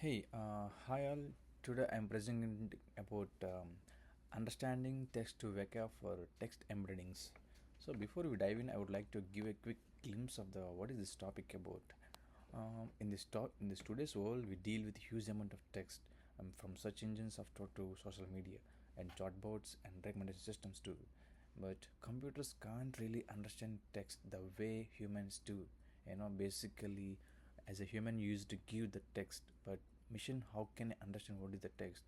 Hi all. Today I'm presenting about understanding text-to-vec for text embeddings. So before we dive in, I would like to give a quick glimpse of the what is this topic about. In this today's world, we deal with huge amount of text, from search engines to social media and chatbots and recommendation systems too. But computers can't really understand text the way humans do. Basically, as a human, you used to give the text, but machine how can I understand what is the text?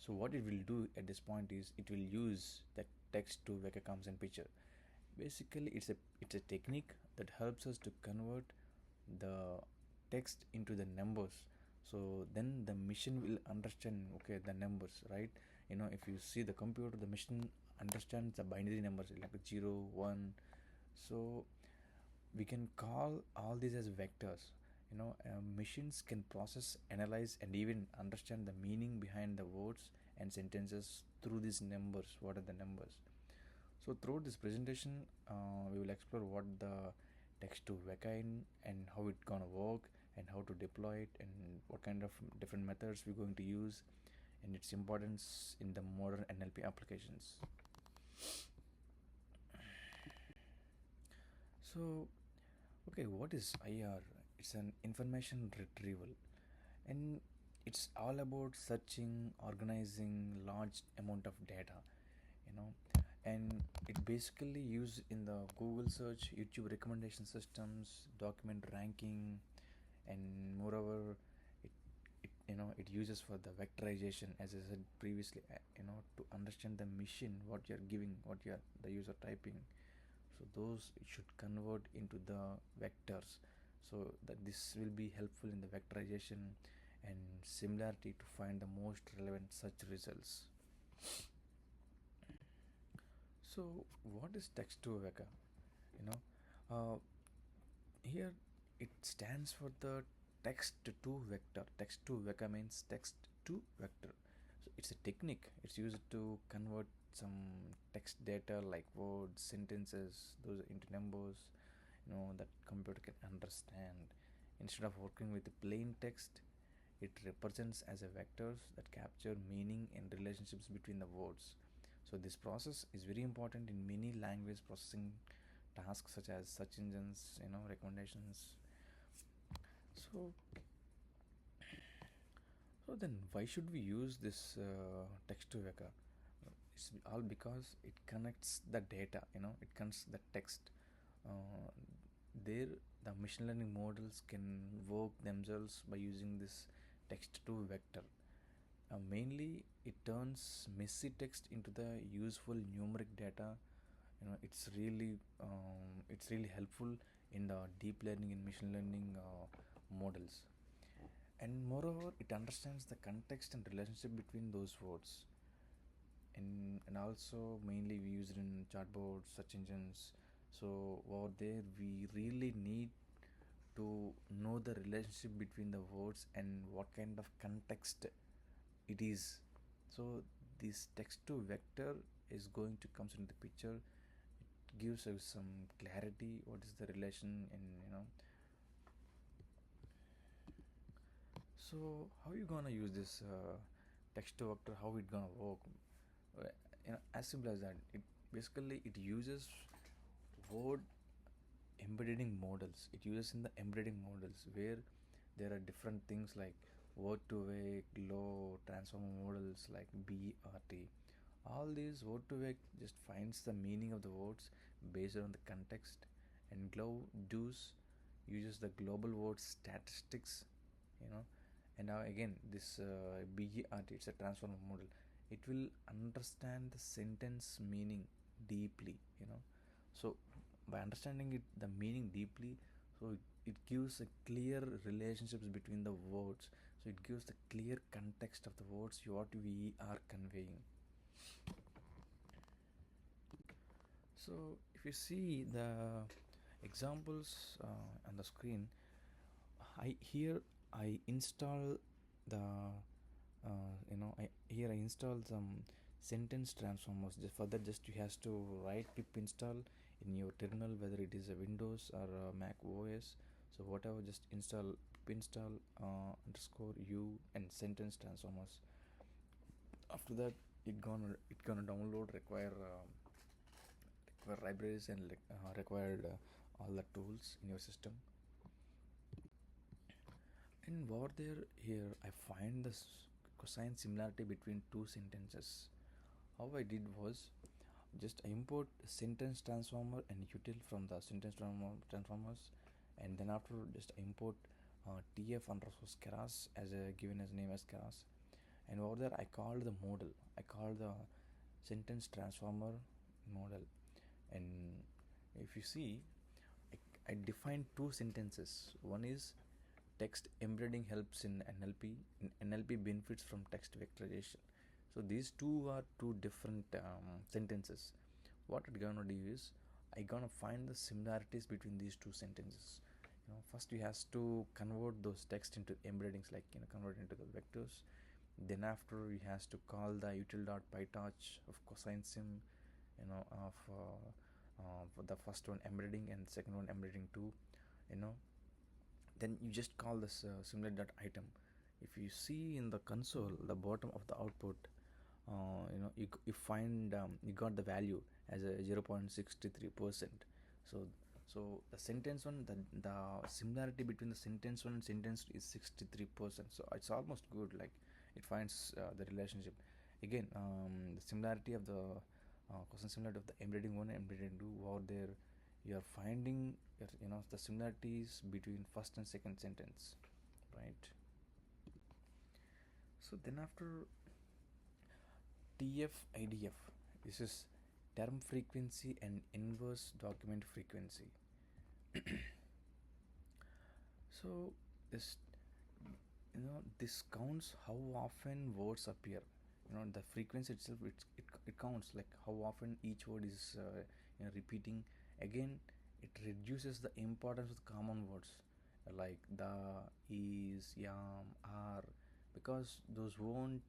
So what it will do at this point is it will use the text to vec comes in picture. Basically, it's a technique that helps us to convert the text into the numbers. So then the machine will understand, okay, the numbers, right? If you see the computer, the machine understands the binary numbers like 0 1. So we can call all these as vectors. Machines can process, analyze, and even understand the meaning behind the words and sentences through these numbers. What are the numbers? So throughout this presentation, we will explore what the text to vec and how it gonna work and how to deploy it and what kind of different methods we're going to use and its importance in the modern NLP applications. So, okay, what is IR? It's an information retrieval, and it's all about searching, organizing large amount of data, you know, and it basically used in the Google search, YouTube recommendation systems, document ranking, and moreover, it it uses for the vectorization, as I said previously, to understand the machine what you're giving, what you're the user typing, so those it should convert into the vectors, so that this will be helpful in the vectorization and similarity to find the most relevant search results. So what is text to vec? you know uh, Here it stands for the text to vector. Text to vector means text to vector. So it's a technique. It's used to convert some text data like words, sentences, those into numbers, that computer can understand. Instead of working with plain text, it represents as a vectors that capture meaning and relationships between the words. So this process is very important in many language processing tasks such as search engines, recommendations. So, so then why should we use this text to vec? It's all because it connects the data. It connects the text. Uh, there, the machine learning models can work themselves by using this text to vector. Mainly, it turns messy text into the useful numeric data. It's really helpful in the deep learning and machine learning models, and moreover it understands the context and relationship between those words, and also mainly we use it in chatbots, search engines. So over there we really need to know the relationship between the words and what kind of context it is. So this text to vector is going to comes into the picture. It gives us some clarity what is the relation, and so how you gonna use this text to vector, how it gonna work? Uh, as simple as that. It uses word embedding models. It uses in the embedding models where there are different things like word to vec, glow, transformer models like BRT. All these word to vec just finds the meaning of the words based on the context, and glow does uses the global word statistics, you know. And now again, this BERT, it's a transformer model. It will understand the sentence meaning deeply, So by understanding it, the meaning deeply, so it gives a clear relationships between the words. So it gives the clear context of the words what we are conveying. So if you see the examples on the screen, I install the I install some sentence transformers. Just for that, just you has to write pip install in your terminal, whether it is a Windows or a Mac OS. So whatever, just install pip install underscore u and sentence transformers. After that, it gonna download require libraries and required all the tools in your system. And over there, here I find the cosine similarity between two sentences. How I did was just I import sentence transformer and util from the sentence transformers, and then after just I import tf underscore keras as a given as name as keras, and over there I call the model. I call the sentence transformer model, and if you see, I define two sentences. One is text embedding helps in NLP. NLP benefits from text vectorization. So these two are two different sentences. What I'm gonna do is I gonna find the similarities between these two sentences. First you has to convert those text into embeddings, like convert into the vectors. Then after you has to call the util.pytorch of cosine sim, of for the first one embedding and second one embedding two. you know then you just call this simulate.item. If you see in the console, the bottom of the output, you find you got the value as a 0.63%. So the sentence one, the similarity between the sentence one and sentence two is 63%. So it's almost good, like it finds the relationship. Again, the similarity of the question similarity of the embedding one and embedding two, over there you are finding the similarities between first and second sentence, right? So then after TF-IDF, this is term frequency and inverse document frequency. So this this counts how often words appear. The frequency itself, it counts like how often each word is repeating. Again, it reduces the importance of common words like the, is, yam, are, because those won't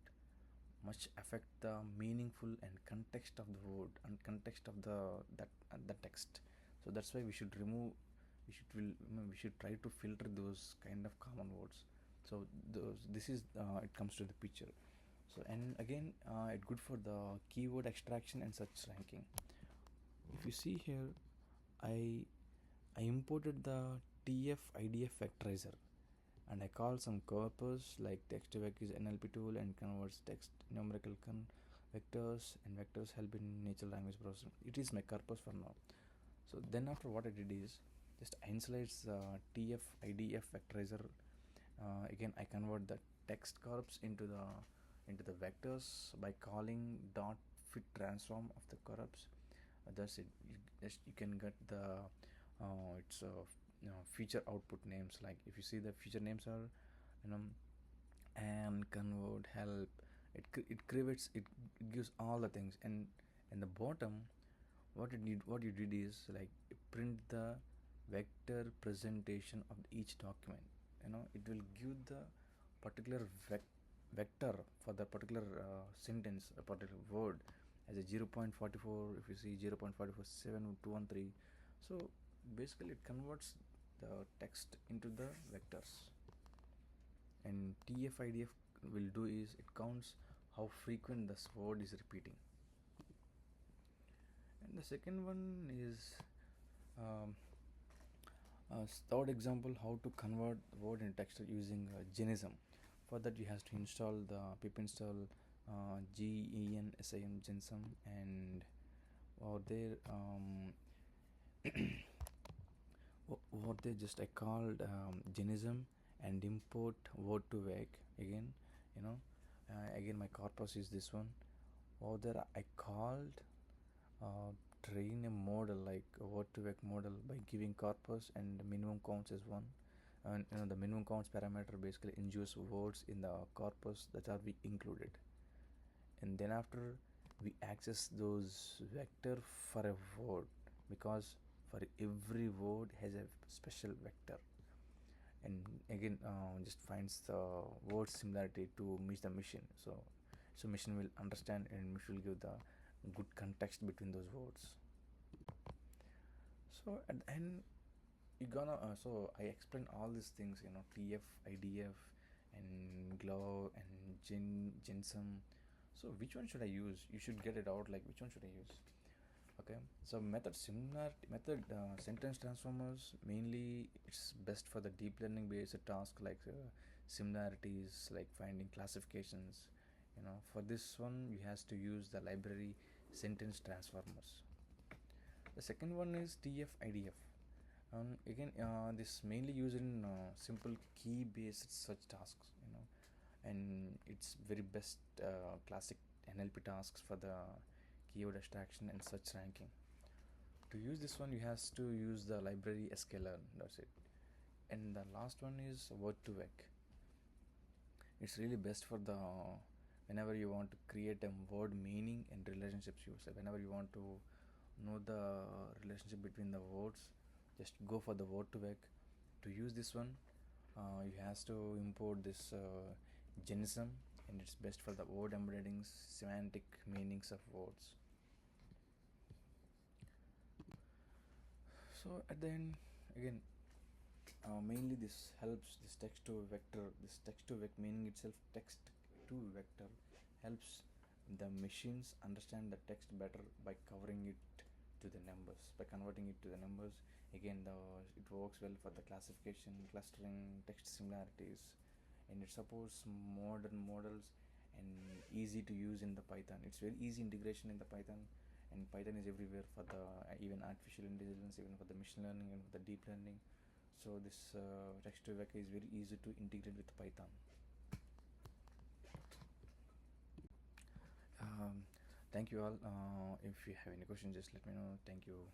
much affect the meaningful and context of the word and context of the text. So that's why we should try to filter those kind of common words. So this is it comes to the picture. So, and again, it good for the keyword extraction and such ranking. If you see here, I imported the TF-IDF vectorizer, and I call some corpus like Text2Vec is NLP tool and converts text numerical vectors, and vectors help in natural language processing. It is my corpus for now. So then after, what I did is just initialize TF-IDF vectorizer. Again, I convert the text corpus into the vectors by calling dot fit transform of the corpus. That's it. You can get the it's feature output names. Like if you see, the feature names are and convert, help. It creates it gives all the things. And in the bottom, what you did is like print the vector presentation of each document. It will give the particular vector for the particular sentence, a particular word, as a 0.44. If you see 0.447 so basically it converts the text into the vectors. And TF-IDF will do is it counts how frequent this word is repeating. And the second one is third example, how to convert word in text using genism. For that, you have to install the pip install GENSIM genism, and over there over there just I called genism and import word2vec again. Again my corpus is this one. Over there I called train a model like a word2vec model by giving corpus and the minimum counts as 1. And the minimum counts parameter basically ensures words in the corpus that are be included. And then after, we access those vector for a word, because for every word has a special vector. And again, just finds the word similarity to meet the machine. So machine will understand and machine will give the good context between those words. So at the end, you gonna so I explained all these things, TF, IDF, and glow and ginseng. So which one should I use? You should get it out, like which one should I use? Okay, so method sentence transformers mainly it's best for the deep learning based task like similarities, like finding classifications. For this one you has to use the library sentence transformers. The second one is TF-IDF. Again, this mainly used in simple key-based search tasks, and it's very best classic NLP tasks for the keyword extraction and search ranking. To use this one, you has to use the library sklearn. That's it. And the last one is Word2Vec. It's really best for the whenever you want to create a word meaning and relationships user. Whenever you want to know the relationship between the words, just go for the Word2Vec. To use this one, you has to import this Genism, and it's best for the word embeddings, semantic meanings of words. So at the end, again, mainly this helps this text to vector, this text to vec meaning itself, text to vector helps the machines understand the text better by covering it to the numbers, by converting it to the numbers. Again, it works well for the classification, clustering, text similarities, and it supports modern models and easy to use in the Python. It's very easy integration in the Python, and Python is everywhere for the even artificial intelligence, even for the machine learning and for the deep learning. So this Text2Vec is very easy to integrate with Python. um, Thank you all. If you have any questions, just let me know. Thank you.